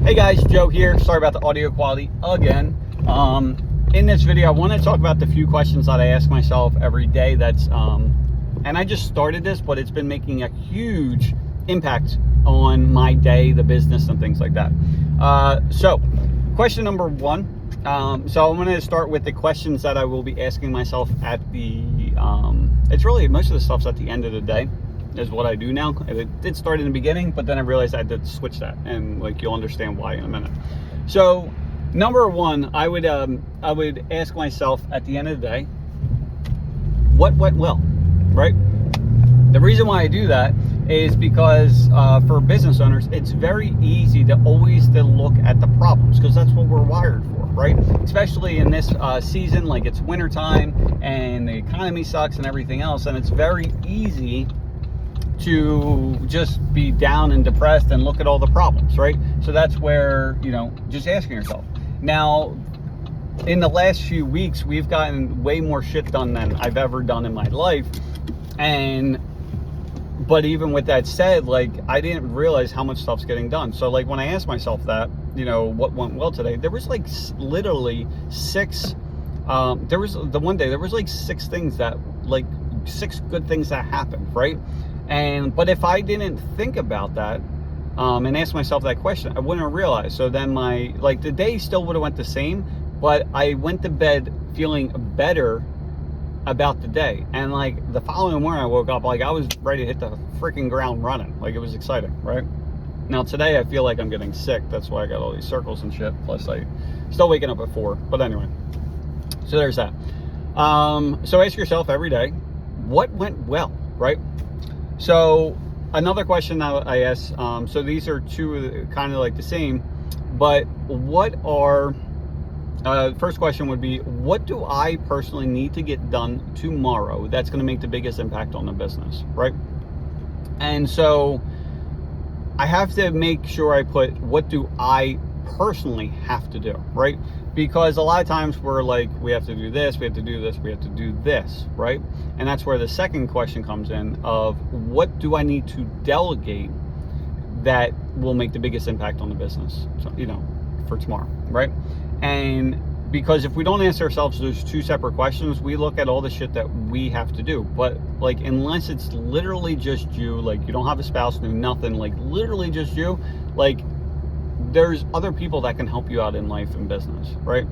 Hey guys, Joe here. Sorry about the audio quality again. In this video, I want to talk about the few questions that I ask myself every day. And I just started this, but it's been making a huge impact on my day, the business, and things like that. So, question number one. So I'm going to start with the questions that I will be asking myself at the. It's really most of the stuff's at the end of the day. Is what I do now. It did start in the beginning, but then I realized I had to switch that, and you'll understand why in a minute. So, number one, I would ask myself at the end of the day, what went well, right? The reason why I do that is because for business owners, it's very easy to always look at the problems because that's what we're wired for, right? Especially in this season, like it's wintertime and the economy sucks and everything else, and it's very easy to just be down and depressed and look at all the problems, right? So that's where, just asking yourself. Now, in the last few weeks, we've gotten way more shit done than I've ever done in my life. But even with that said, I didn't realize how much stuff's getting done. So when I asked myself that, what went well today, there was literally six, there was the one day, there was six things that, six good things that happened, right? But if I didn't think about that and ask myself that question, I wouldn't have realized. So then the day still would have went the same, but I went to bed feeling better about the day. And the following morning I woke up, I was ready to hit the freaking ground running. It was exciting, right? Now today I feel like I'm getting sick. That's why I got all these circles and shit. Plus I still waking up at 4. But anyway, so there's that. So ask yourself every day, what went well, right? So another question that I ask, so these are two kind of the same, but what are, first question would be, what do I personally need to get done tomorrow that's going to make the biggest impact on the business, right? And so I have to make sure I put, what do I personally have to do, right? Because a lot of times we're we have to do this, we have to do this, we have to do this, right? And that's where the second question comes in of, what do I need to delegate that will make the biggest impact on the business, so, for tomorrow, right? And because if we don't ask ourselves those two separate questions, we look at all the shit that we have to do. But unless it's literally just you, you don't have a spouse, no nothing, literally just you, there's other people that can help you out in life and business, right?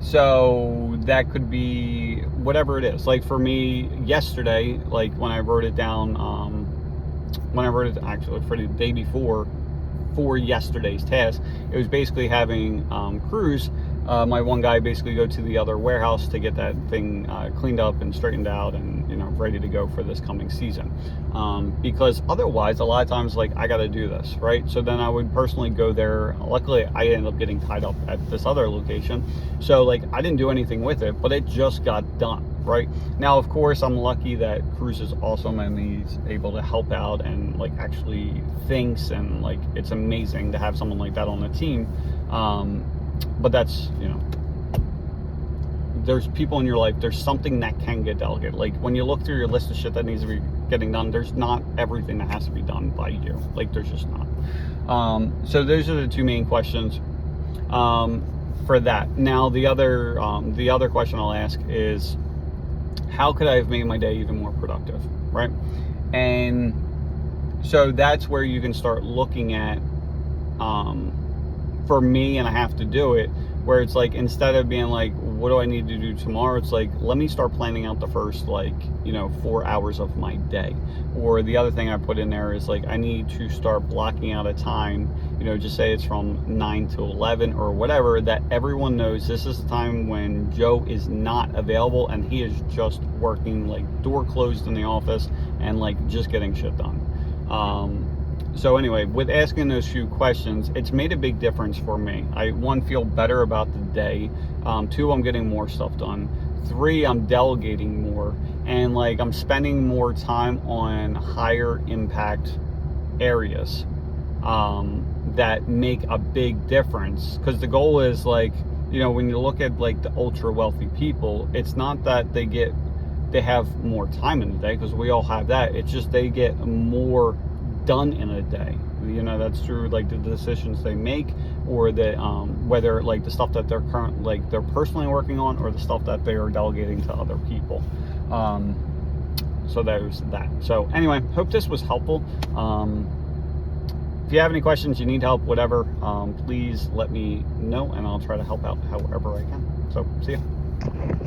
So that could be whatever it is. For me, yesterday, when I wrote it down, actually for the day before, for yesterday's task, it was basically having Cruz, my one guy, basically go to the other warehouse to get that thing cleaned up and straightened out and ready to go for this coming season, because otherwise a lot of times I got to do this, right? So then I would personally go there. Luckily I ended up getting tied up at this other location, so I didn't do anything with it, but it just got done, right? Now of course I'm lucky that Cruz is awesome and he's able to help out and actually thinks, and it's amazing to have someone like that on the team. But that's, there's people in your life, there's something that can get delegated. When you look through your list of shit that needs to be getting done, there's not everything that has to be done by you. There's just not. So those are the two main questions for that. Now the other question I'll ask is, how could I have made my day even more productive, right? And so that's where you can start looking at, for me, and I have to do it, where it's instead of being what do I need to do tomorrow, it's let me start planning out the first 4 hours of my day. Or the other thing I put in there is I need to start blocking out a time, just say it's from 9 to 11 or whatever, that everyone knows this is the time when Joe is not available and he is just working door closed in the office and just getting shit done. So anyway, with asking those few questions, it's made a big difference for me. I, one, feel better about the day. 2, I'm getting more stuff done. 3, I'm delegating more. And I'm spending more time on higher impact areas that make a big difference. Because the goal is when you look at the ultra wealthy people, it's not that they have more time in the day, because we all have that. It's just they get more done in a day, you know, that's through like the decisions they make, or the whether like the stuff that they're personally working on, or the stuff that they are delegating to other people. So there's that. So anyway, hope this was helpful. If you have any questions, you need help, whatever, please let me know, and I'll try to help out however I can. So see ya.